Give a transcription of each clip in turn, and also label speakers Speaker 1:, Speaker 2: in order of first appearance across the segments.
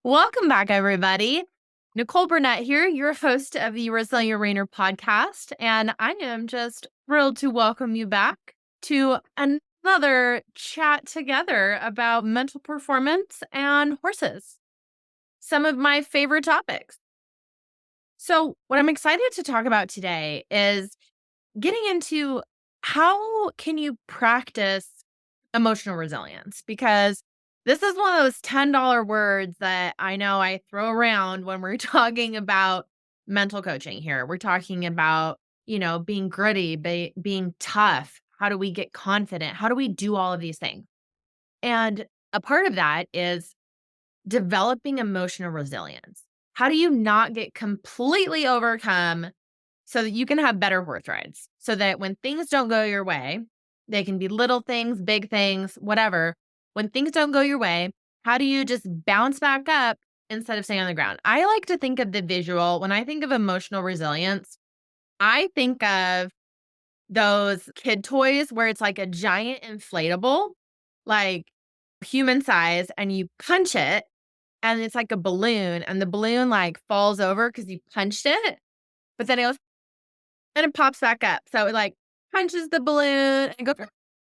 Speaker 1: Welcome back, everybody. Nicole Burnett here, your host of the Resilient Rainer podcast. And I am just thrilled to welcome you back to another chat together about mental performance and horses, some of my favorite topics. So, what I'm excited to talk about today is getting into how can you practice emotional resilience? Because this is one of those $10 words that I know I throw around when we're talking about mental coaching here. We're talking about, being gritty, being tough. How do we get confident? How do we do all of these things? And a part of that is developing emotional resilience. How do you not get completely overcome so that you can have better horse rides? So that when things don't go your way, they can be little things, big things, whatever. When things don't go your way, how do you just bounce back up instead of staying on the ground? I like to think of the visual. When I think of emotional resilience, I think of those kid toys where it's like a giant inflatable, like human size, and you punch it and it's like a balloon, and the balloon like falls over because you punched it, but then it goes and it pops back up. So it like punches the balloon and goes,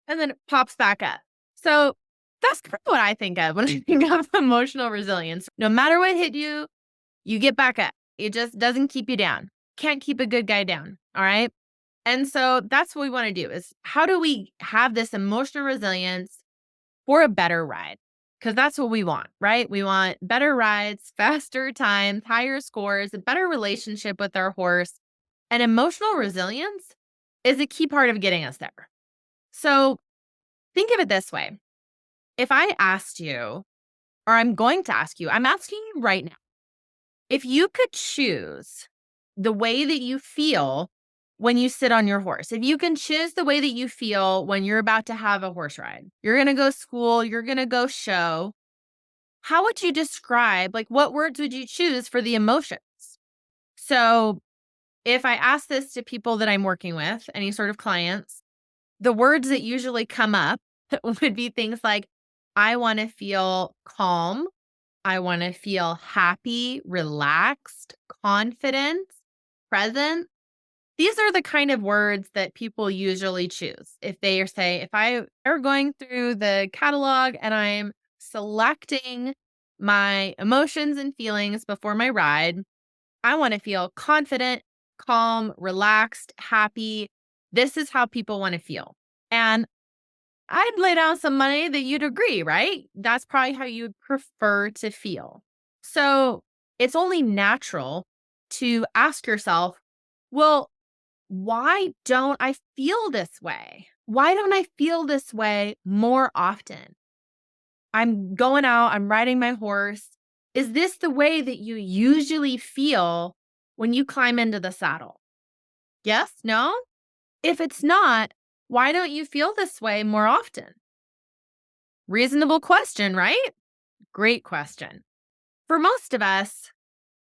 Speaker 1: and then it pops back up. So that's kind of what I think of when I think of emotional resilience. No matter what hit you, you get back up. It just doesn't keep you down. Can't keep a good guy down. All right. And so that's what we want to do is how do we have this emotional resilience for a better ride? Because that's what we want, right? We want better rides, faster times, higher scores, a better relationship with our horse. And emotional resilience is a key part of getting us there. So think of it this way. If I asked you, or I'm going to ask you, I'm asking you right now, if you could choose the way that you feel when you sit on your horse, if you can choose the way that you feel when you're about to have a horse ride, you're going to go school, you're going to go show, how would you describe, like, what words would you choose for the emotions? So if I ask this to people that I'm working with, any sort of clients, the words that usually come up would be things like, I want to feel calm. I want to feel happy, relaxed, confident, present. These are the kind of words that people usually choose. If they say, if I are going through the catalog and I'm selecting my emotions and feelings before my ride, I want to feel confident, calm, relaxed, happy. This is how people want to feel. And I'd lay down some money that you'd agree, right? That's probably how you'd prefer to feel. So it's only natural to ask yourself, well, why don't I feel this way? Why don't I feel this way more often? I'm going out, I'm riding my horse. Is this the way that you usually feel when you climb into the saddle? Yes? No? If it's not, why don't you feel this way more often? Reasonable question, right? Great question. For most of us,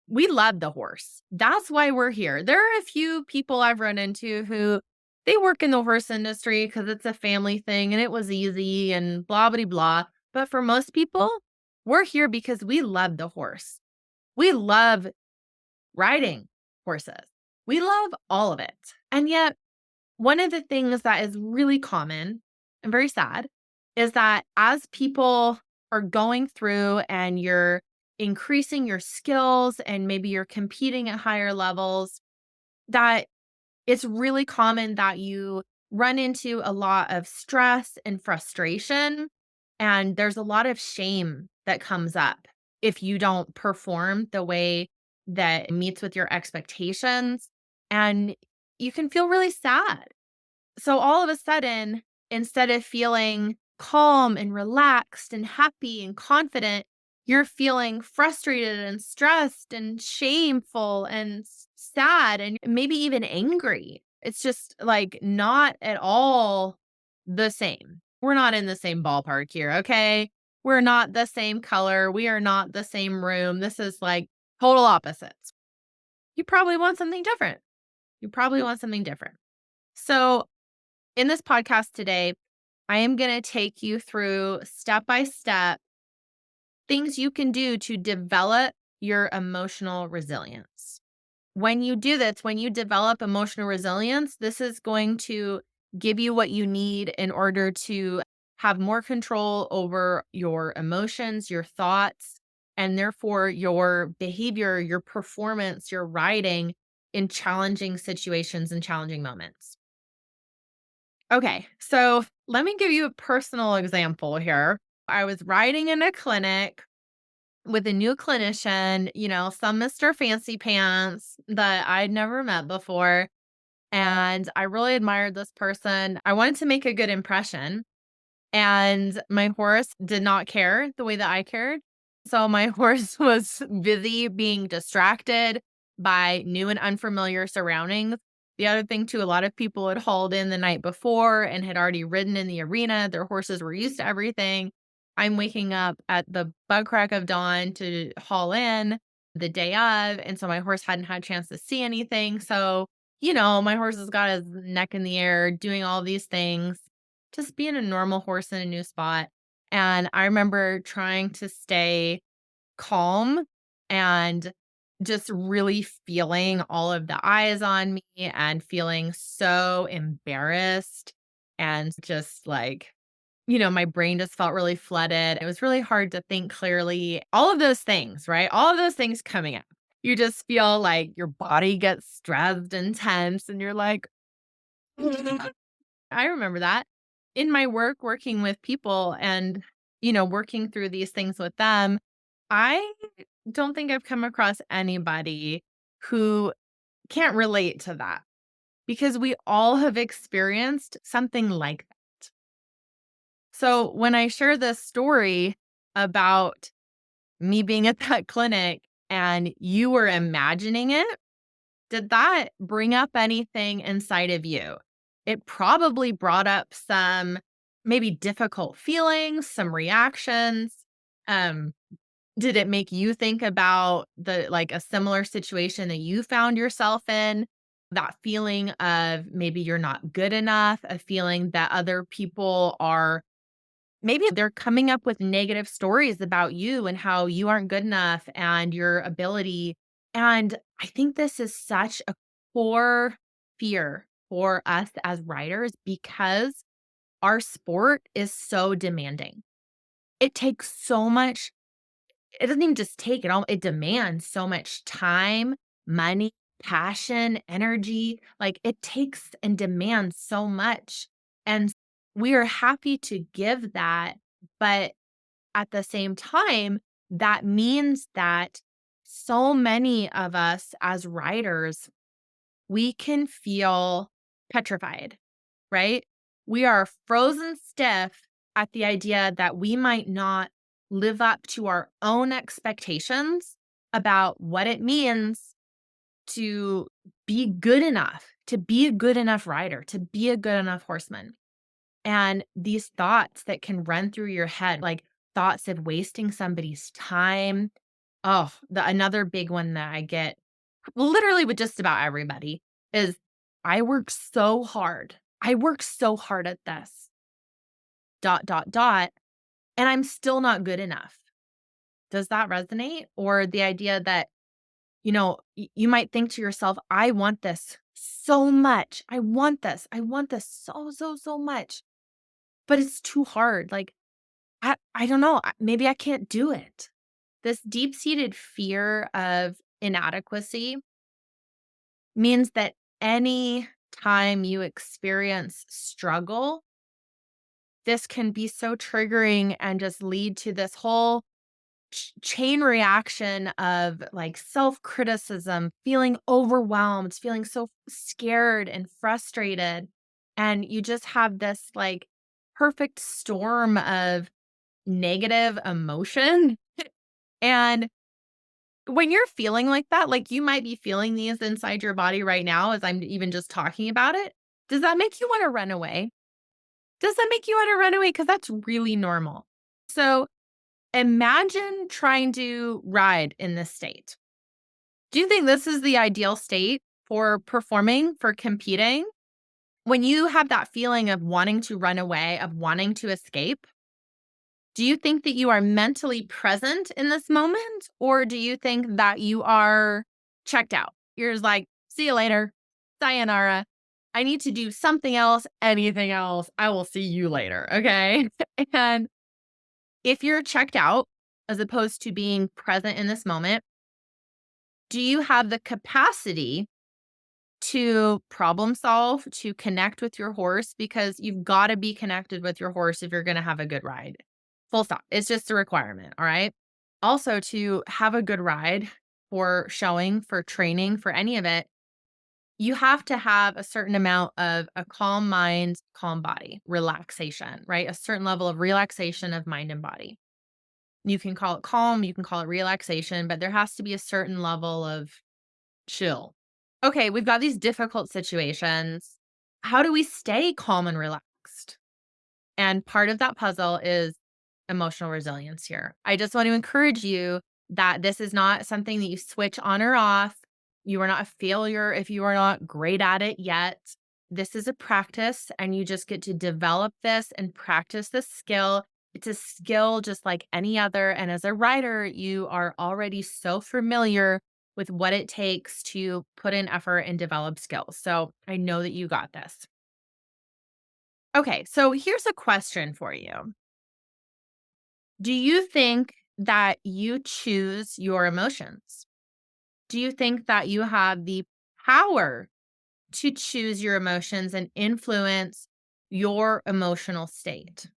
Speaker 1: we love the horse. That's why we're here. There are a few people I've run into who they work in the horse industry because it's a family thing and it was easy and blah, blah, blah. But for most people, we're here because we love the horse. We love riding horses. We love all of it. And yet, one of the things that is really common and very sad is that as people are going through and you're increasing your skills and maybe you're competing at higher levels, that it's really common that you run into a lot of stress and frustration. And there's a lot of shame that comes up if you don't perform the way that meets with your expectations. And you can feel really sad. So all of a sudden, instead of feeling calm and relaxed and happy and confident, you're feeling frustrated and stressed and shameful and sad and maybe even angry. It's just like not at all the same. We're not in the same ballpark here, okay? We're not the same color. We are not the same room. This is like total opposites. You probably want something different. You probably want something different. So, in this podcast today, I am going to take you through step by step things you can do to develop your emotional resilience. When you do this, when you develop emotional resilience, this is going to give you what you need in order to have more control over your emotions, your thoughts, and therefore your behavior, your performance, your writing in challenging situations and challenging moments. Okay, so let me give you a personal example here. I was writing in a clinic with a new clinician, some Mr. Fancy Pants that I'd never met before. And I really admired this person. I wanted to make a good impression. And my horse did not care the way that I cared. So my horse was busy being distracted by new and unfamiliar surroundings. The other thing, too, a lot of people had hauled in the night before and had already ridden in the arena. Their horses were used to everything. I'm waking up at the bug crack of dawn to haul in the day of. And so my horse hadn't had a chance to see anything. So, my horse has got his neck in the air doing all these things, just being a normal horse in a new spot. And I remember trying to stay calm and just really feeling all of the eyes on me and feeling so embarrassed and just like, my brain just felt really flooded. It was really hard to think clearly. All of those things, right? All of those things coming up. You just feel like your body gets stressed and tense, and you're like, I remember that in my work, working with people and, working through these things with them. I don't think I've come across anybody who can't relate to that because we all have experienced something like that. So when I share this story about me being at that clinic and you were imagining it, did that bring up anything inside of you? It probably brought up some maybe difficult feelings, some reactions. Um, did it make you think about a similar situation that you found yourself in? That feeling of maybe you're not good enough, a feeling that other people are maybe they're coming up with negative stories about you and how you aren't good enough and your ability. And I think this is such a core fear for us as writers because our sport is so demanding. It takes so much, it doesn't even just take it all, it demands so much time, money, passion, energy. Like it takes and demands so much. And we are happy to give that. But at the same time, that means that so many of us as writers, we can feel petrified, right? We are frozen stiff at the idea that we might not live up to our own expectations about what it means to be good enough, to be a good enough rider, to be a good enough horseman. And these thoughts that can run through your head, like thoughts of wasting somebody's time. Oh, another big one that I get literally with just about everybody is I work so hard. I work so hard at this, dot, dot, dot, and I'm still not good enough. Does that resonate? Or the idea that, you might think to yourself, I want this so much. I want this. I want this so, so, so much, but it's too hard. Like, I don't know. Maybe I can't do it. This deep seated fear of inadequacy means that any time you experience struggle, this can be so triggering and just lead to this whole chain reaction of like self criticism, feeling overwhelmed, feeling so scared and frustrated. And you just have this like perfect storm of negative emotion. And when you're feeling like that, like you might be feeling these inside your body right now as I'm even just talking about it. Does that make you want to run away? Does that make you want to run away? Because that's really normal. So imagine trying to ride in this state. Do you think this is the ideal state for performing, for competing? When you have that feeling of wanting to run away, of wanting to escape, Do you think that you are mentally present in this moment, or do you think that you are checked out? You're just like, see you later. Sayonara. I need to do something else, anything else. I will see you later. Okay. And if you're checked out, as opposed to being present in this moment, do you have the capacity to problem solve, to connect with your horse? Because you've got to be connected with your horse if you're going to have a good ride. Full stop. It's just a requirement. All right. Also, to have a good ride for showing, for training, for any of it, you have to have a certain amount of a calm mind, calm body, relaxation, right? A certain level of relaxation of mind and body. You can call it calm, you can call it relaxation, but there has to be a certain level of chill. Okay, we've got these difficult situations. How do we stay calm and relaxed? And part of that puzzle is emotional resilience here. I just want to encourage you that this is not something that you switch on or off. You are not a failure if you are not great at it yet. This is a practice, and you just get to develop this and practice this skill. It's a skill just like any other. And as a writer, you are already so familiar with what it takes to put in effort and develop skills. So I know that you got this. Okay, so here's a question for you. Do you think that you choose your emotions? Do you think that you have the power to choose your emotions and influence your emotional state?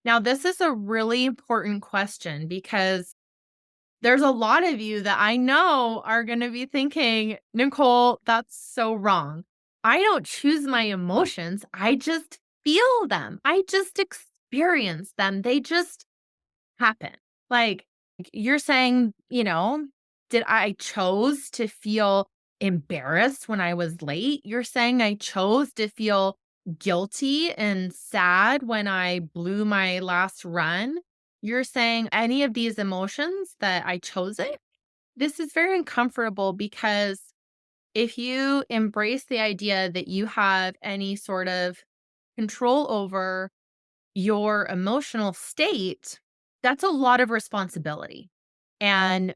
Speaker 1: Now, this is a really important question because there's a lot of you that I know are going to be thinking, Nicole, that's so wrong. I don't choose my emotions. I just feel them. I just experience them. They just happen. Like you're saying, did I chose to feel embarrassed when I was late? You're saying I chose to feel guilty and sad when I blew my last run. You're saying any of these emotions that I chose it. This is very uncomfortable because if you embrace the idea that you have any sort of control over your emotional state, that's a lot of responsibility. And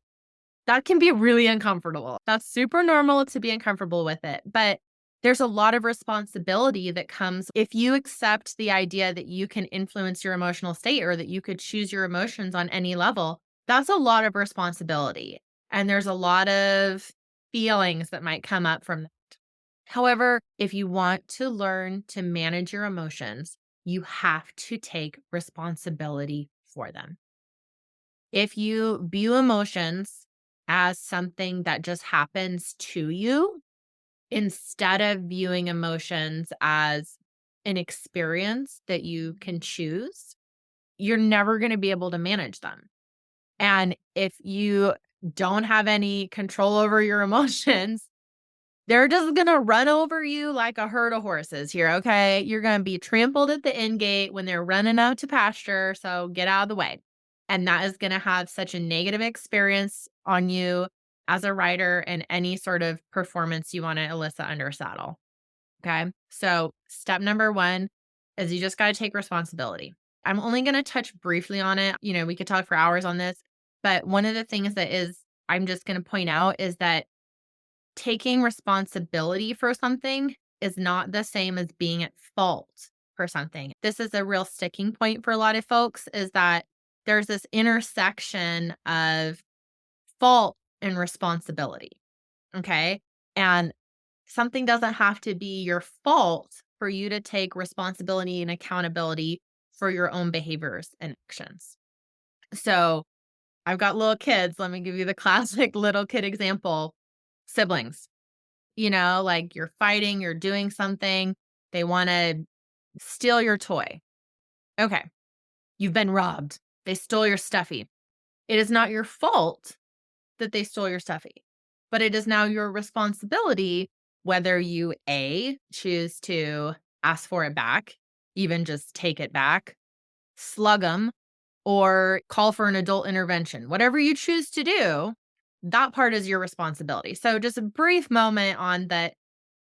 Speaker 1: that can be really uncomfortable. That's super normal to be uncomfortable with it. But there's a lot of responsibility that comes if you accept the idea that you can influence your emotional state or that you could choose your emotions on any level. That's a lot of responsibility. And there's a lot of feelings that might come up from that. However, if you want to learn to manage your emotions, you have to take responsibility for them. If you view emotions as something that just happens to you, instead of viewing emotions as an experience that you can choose, you're never going to be able to manage them. And if you don't have any control over your emotions, they're just gonna run over you like a herd of horses here, okay? You're gonna be trampled at the end gate when they're running out to pasture, so get out of the way. And that is gonna have such a negative experience on you as a writer and any sort of performance you wanna elicit under saddle, okay? So, step number 1 is you just gotta take responsibility. I'm only gonna touch briefly on it, we could talk for hours on this, but one of the things that is I'm just gonna point out is that taking responsibility for something is not the same as being at fault for something. This is a real sticking point for a lot of folks is that there's this intersection of fault and responsibility. Okay. And something doesn't have to be your fault for you to take responsibility and accountability for your own behaviors and actions. So I've got little kids. Let me give you the classic little kid example siblings. Like you're fighting, you're doing something, they want to steal your toy. Okay, you've been robbed. They stole your stuffy. It is not your fault that they stole your stuffy, but it is now your responsibility whether you A, choose to ask for it back, even just take it back, slug them, or call for an adult intervention. Whatever you choose to do, that part is your responsibility. So, just a brief moment on that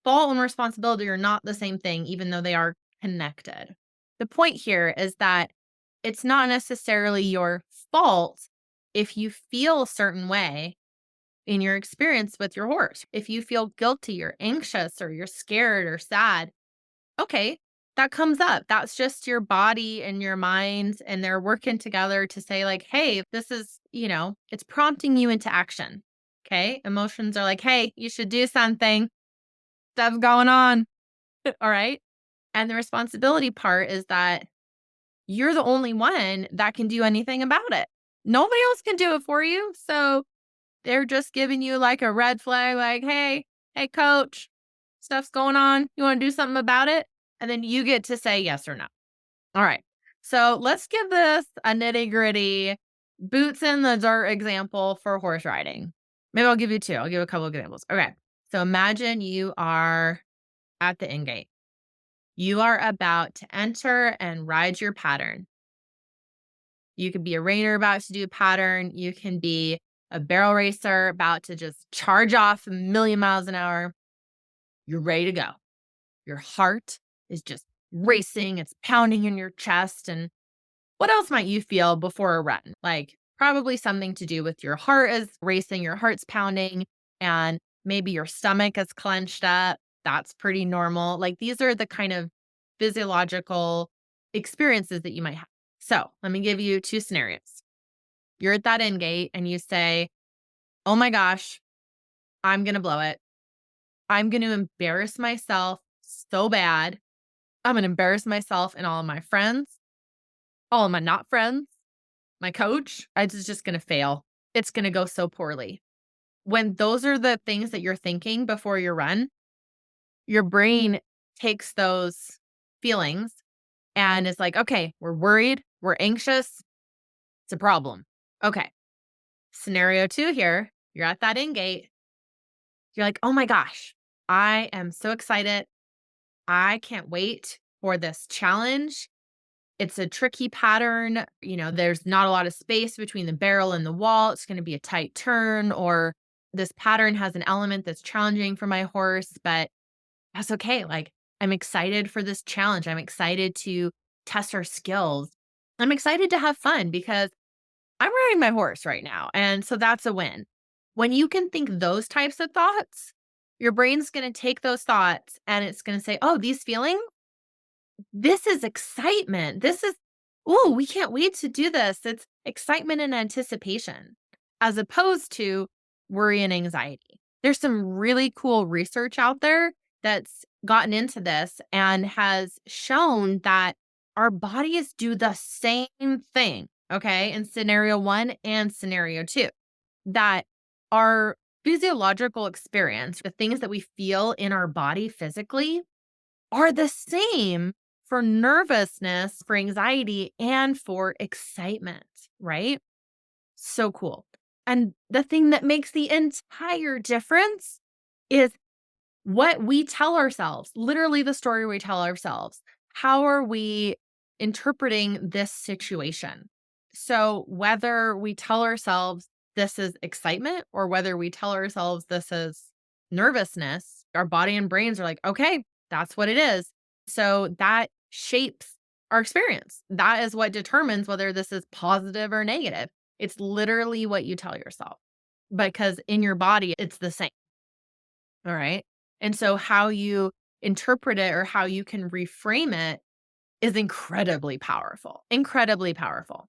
Speaker 1: fault and responsibility are not the same thing, even though they are connected. The point here is that it's not necessarily your fault if you feel a certain way in your experience with your horse. If you feel guilty or anxious or you're scared or sad, okay, that comes up. That's just your body and your mind, and they're working together to say, like, hey, this is, it's prompting you into action. Okay. Emotions are like, hey, you should do something. Stuff's going on. All right. And the responsibility part is that you're the only one that can do anything about it. Nobody else can do it for you. So they're just giving you like a red flag, like, hey, coach, stuff's going on. You want to do something about it? And then you get to say yes or no. All right. So let's give this a nitty gritty boots in the dirt example for horse riding. Maybe I'll give you two. I'll give a couple of examples. Okay. So imagine you are at the in gate. You are about to enter and ride your pattern. You could be a reiner about to do a pattern. You can be a barrel racer about to just charge off a million miles an hour. You're ready to go. Your heart is just racing. It's pounding in your chest. And what else might you feel before a run? Like probably something to do with your heart is racing, your heart's pounding, and maybe your stomach is clenched up. That's pretty normal. Like these are the kind of physiological experiences that you might have. So let me give you two scenarios. You're at that end gate and you say, oh my gosh, I'm going to blow it. I'm going to embarrass myself so bad. I'm going to embarrass myself and all of my friends, all of my not friends, my coach. It's just going to fail. It's going to go so poorly. When those are the things that you're thinking before your run, your brain takes those feelings and is like, okay, we're worried, we're anxious. It's a problem. Okay. Scenario two here, you're at that in gate. You're like, oh my gosh, I am so excited. I can't wait for this challenge. It's a tricky pattern. There's not a lot of space between the barrel and the wall. It's going to be a tight turn, or this pattern has an element that's challenging for my horse, but that's okay. Like, I'm excited for this challenge. I'm excited to test our skills. I'm excited to have fun because I'm riding my horse right now. And so that's a win. When you can think those types of thoughts, your brain's going to take those thoughts and it's going to say, oh, these feelings, this is excitement. This is, oh, we can't wait to do this. It's excitement and anticipation as opposed to worry and anxiety. There's some really cool research out there that's gotten into this and has shown that our bodies do the same thing, okay, in scenario one and scenario two, that our physiological experience, the things that we feel in our body physically, are the same for nervousness, for anxiety, and for excitement, right? So cool. And the thing that makes the entire difference is what we tell ourselves, literally the story we tell ourselves. How are we interpreting this situation? So, whether we tell ourselves this is excitement or whether we tell ourselves this is nervousness, our body and brains are like, okay, that's what it is. So, that shapes our experience. That is what determines whether this is positive or negative. It's literally what you tell yourself because in your body, it's the same. All right. And so how you interpret it or how you can reframe it is incredibly powerful, incredibly powerful.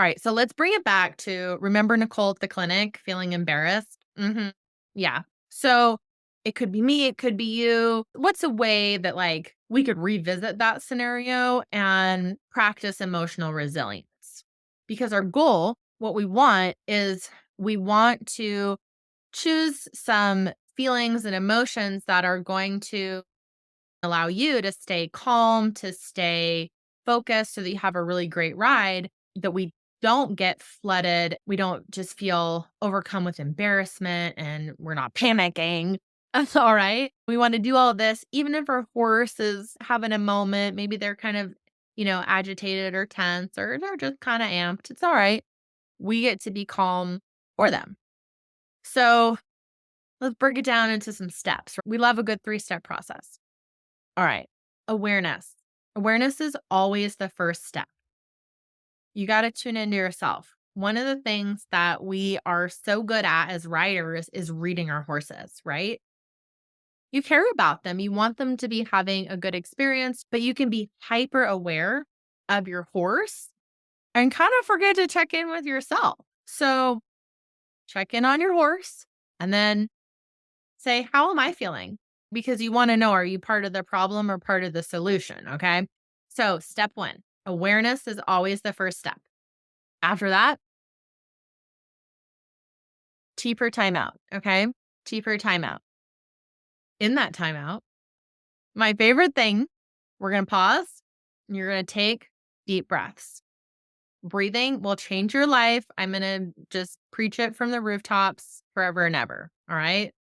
Speaker 1: All right. So let's bring it back to remember Nicole at the clinic feeling embarrassed. Yeah. So it could be me, it could be you. What's a way that like we could revisit that scenario and practice emotional resilience? Because our goal, what we want is we want to choose some feelings and emotions that are going to allow you to stay calm, to stay focused so that you have a really great ride, that we don't get flooded. We don't just feel overcome with embarrassment and we're not panicking. That's all right. We want to do all of this, even if our horse is having a moment. Maybe they're kind of, agitated or tense or they're just kind of amped. It's all right. We get to be calm for them. So let's break it down into some steps. We love a good 3-step process. All right. Awareness. Awareness is always the first step. You got to tune into yourself. One of the things that we are so good at as riders is reading our horses, right? You care about them. You want them to be having a good experience, but you can be hyper aware of your horse and kind of forget to check in with yourself. So check in on your horse and then say, how am I feeling? Because you want to know, are you part of the problem or part of the solution? Okay. So, step one, awareness is always the first step. After that, cheaper timeout. Okay. Cheaper timeout. In that timeout, my favorite thing, we're going to pause. And you're going to take deep breaths. Breathing will change your life. I'm going to just preach it from the rooftops forever and ever. All right.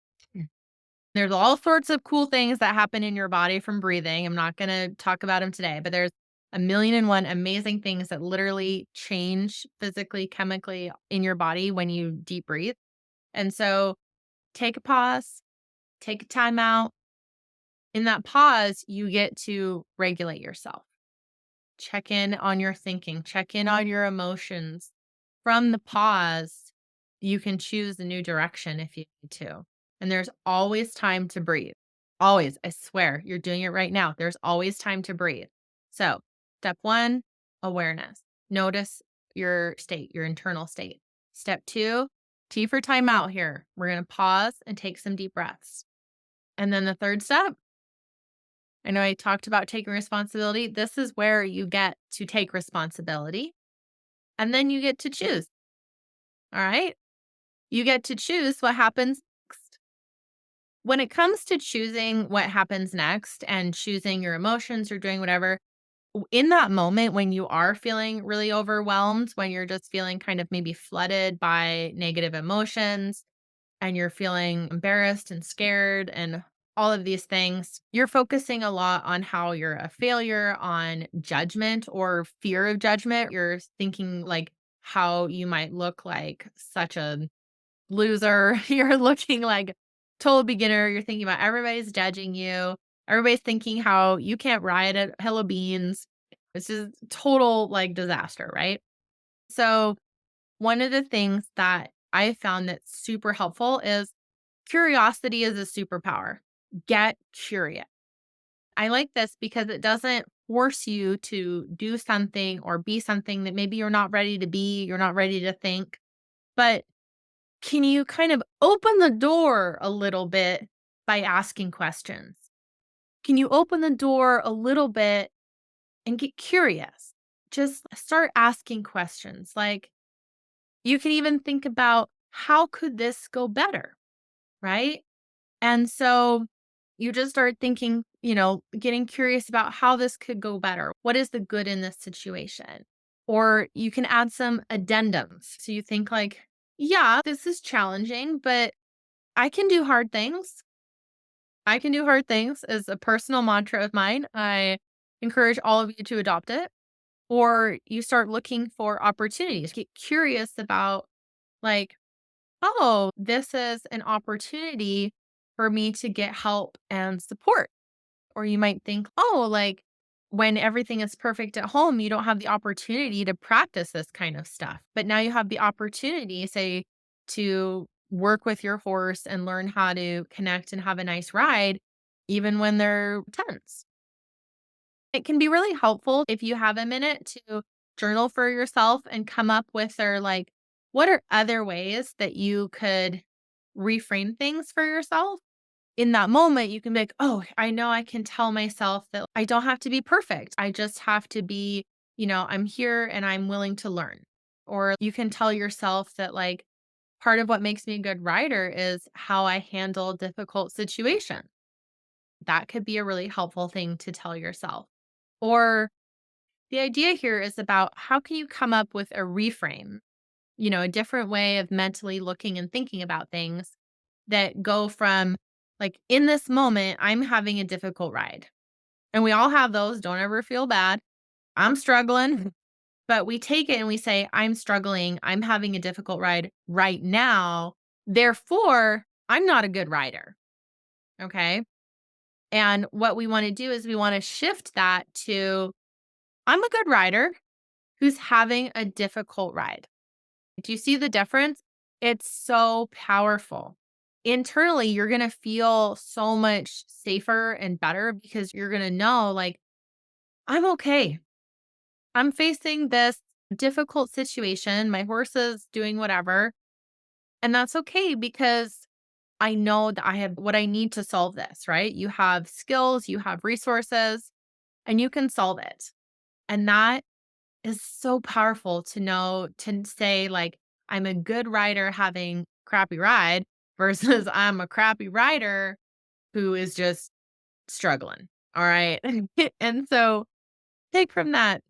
Speaker 1: There's all sorts of cool things that happen in your body from breathing. I'm not going to talk about them today, but there's a million and one amazing things that literally change physically, chemically in your body when you deep breathe. And so take a pause, take a time out. In that pause, you get to regulate yourself. Check in on your thinking, check in on your emotions. From the pause, you can choose a new direction if you need to. And there's always time to breathe. Always. I swear, you're doing it right now. There's always time to breathe. So, step one, awareness. Notice your state, your internal state. Step two, T for time out here. We're going to pause and take some deep breaths. And then the third step, I know I talked about taking responsibility. This is where you get to take responsibility and then you get to choose. All right. You get to choose what happens next. When it comes to choosing what happens next and choosing your emotions or doing whatever, in that moment when you are feeling really overwhelmed, when you're just feeling kind of maybe flooded by negative emotions, and you're feeling embarrassed and scared and all of these things, you're focusing a lot on how you're a failure, on judgment or fear of judgment. You're thinking like how you might look like such a loser. You're looking like total beginner. You're thinking about everybody's judging you. Everybody's thinking how you can't ride a hill of beans. It's just total like disaster, right? So one of the things that I found that's super helpful is curiosity is a superpower. Get curious. I like this because it doesn't force you to do something or be something that maybe you're not ready to be, you're not ready to think. But can you kind of open the door a little bit by asking questions? Can you open the door a little bit and get curious? Just start asking questions. Like you can even think about how could this go better? Right. And so you just start thinking, getting curious about how this could go better. What is the good in this situation? Or you can add some addendums. So you think like, yeah, this is challenging, but I can do hard things. I can do hard things is a personal mantra of mine. I encourage all of you to adopt it. Or you start looking for opportunities. Get curious about like, oh, this is an opportunity for me to get help and support. Or you might think, oh, like when everything is perfect at home, you don't have the opportunity to practice this kind of stuff. But now you have the opportunity, say, to work with your horse and learn how to connect and have a nice ride, even when they're tense. It can be really helpful if you have a minute to journal for yourself and come up with or like, what are other ways that you could reframe things for yourself? In that moment, you can be like, oh, I know I can tell myself that I don't have to be perfect. I just have to be, I'm here and I'm willing to learn. Or you can tell yourself that, like, part of what makes me a good writer is how I handle difficult situations. That could be a really helpful thing to tell yourself. Or the idea here is about how can you come up with a reframe, a different way of mentally looking and thinking about things that go from like in this moment, I'm having a difficult ride. And we all have those. Don't ever feel bad. I'm struggling, but we take it and we say, I'm struggling. I'm having a difficult ride right now. Therefore, I'm not a good rider. Okay. And what we want to do is we want to shift that to I'm a good rider. who's having a difficult ride. Do you see the difference? It's so powerful. Internally, you're going to feel so much safer and better because you're going to know, like, I'm okay. I'm facing this difficult situation. My horse is doing whatever. And that's okay because I know that I have what I need to solve this, right? You have skills, you have resources, and you can solve it. And that is so powerful to know to say, like, I'm a good rider having crappy ride versus I'm a crappy rider who is just struggling. All right. And so take from that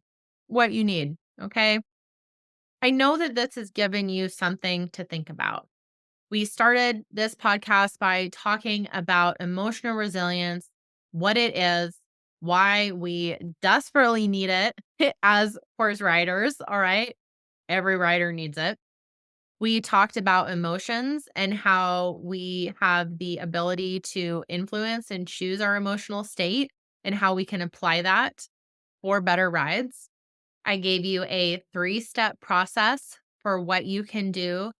Speaker 1: what you need. Okay. I know that this has given you something to think about. We started this podcast by talking about emotional resilience, what it is, why we desperately need it as horse riders. All right. Every rider needs it. We talked about emotions and how we have the ability to influence and choose our emotional state and how we can apply that for better rides. I gave you a 3-step process for what you can do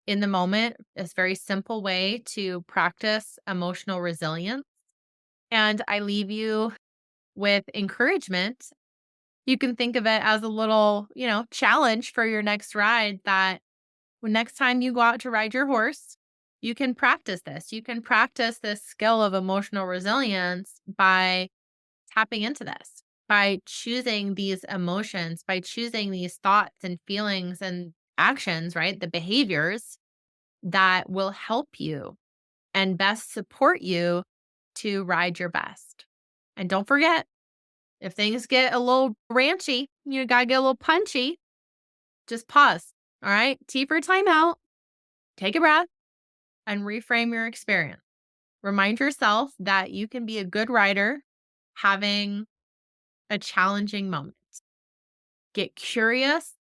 Speaker 1: in the moment, this very simple way to practice emotional resilience. And I leave you with encouragement. You can think of it as a little, challenge for your next ride that when next time you go out to ride your horse, you can practice this. You can practice this skill of emotional resilience by tapping into this, by choosing these emotions, by choosing these thoughts and feelings and actions, right? The behaviors that will help you and best support you to ride your best. And don't forget, if things get a little ranchy, you got to get a little punchy, just pause. All right. T for timeout, take a breath, and reframe your experience. Remind yourself that you can be a good rider having a challenging moment. Get curious,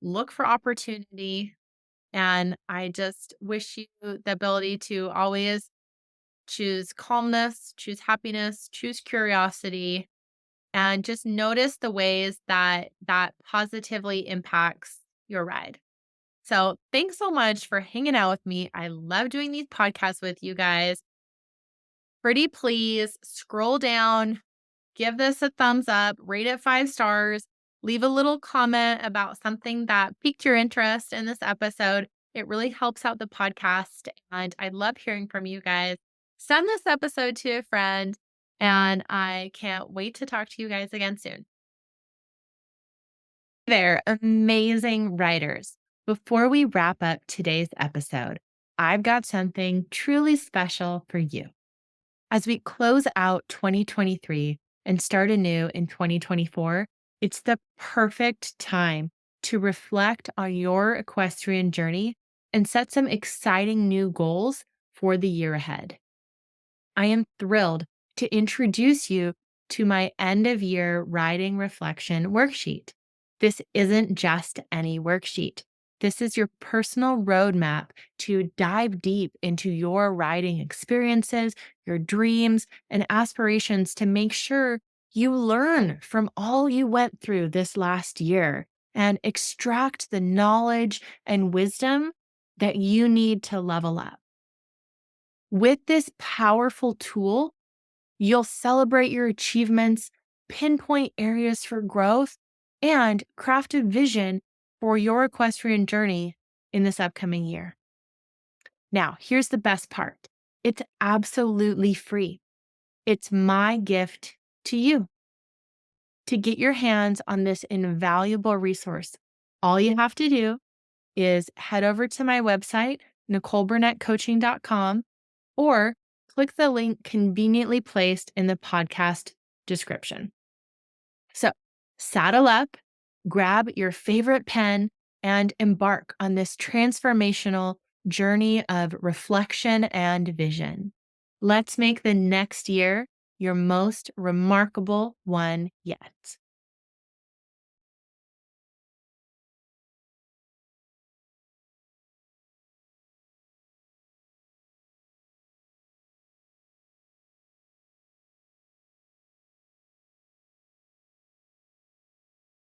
Speaker 1: look for opportunity. And I just wish you the ability to always choose calmness, choose happiness, choose curiosity, and just notice the ways that that positively impacts your ride. So, thanks so much for hanging out with me. I love doing these podcasts with you guys. Pretty please scroll down, give this a thumbs up, rate it 5 stars, leave a little comment about something that piqued your interest in this episode. It really helps out the podcast, and I love hearing from you guys. Send this episode to a friend, and I can't wait to talk to you guys again soon. There, amazing writers. Before we wrap up today's episode, I've got something truly special for you. As we close out 2023 and start anew in 2024, it's the perfect time to reflect on your equestrian journey and set some exciting new goals for the year ahead. I am thrilled to introduce you to my end of year riding reflection worksheet. This isn't just any worksheet. This is your personal roadmap to dive deep into your riding experiences, your dreams, and aspirations to make sure you learn from all you went through this last year and extract the knowledge and wisdom that you need to level up. With this powerful tool, you'll celebrate your achievements, pinpoint areas for growth, and craft a vision for your equestrian journey in this upcoming year. Now, here's the best part. It's absolutely free. It's my gift to you. To get your hands on this invaluable resource, all you have to do is head over to my website, NicoleBurnettCoaching.com, or click the link conveniently placed in the podcast description. So, saddle up, grab your favorite pen, and embark on this transformational journey of reflection and vision. Let's make the next year your most remarkable one yet.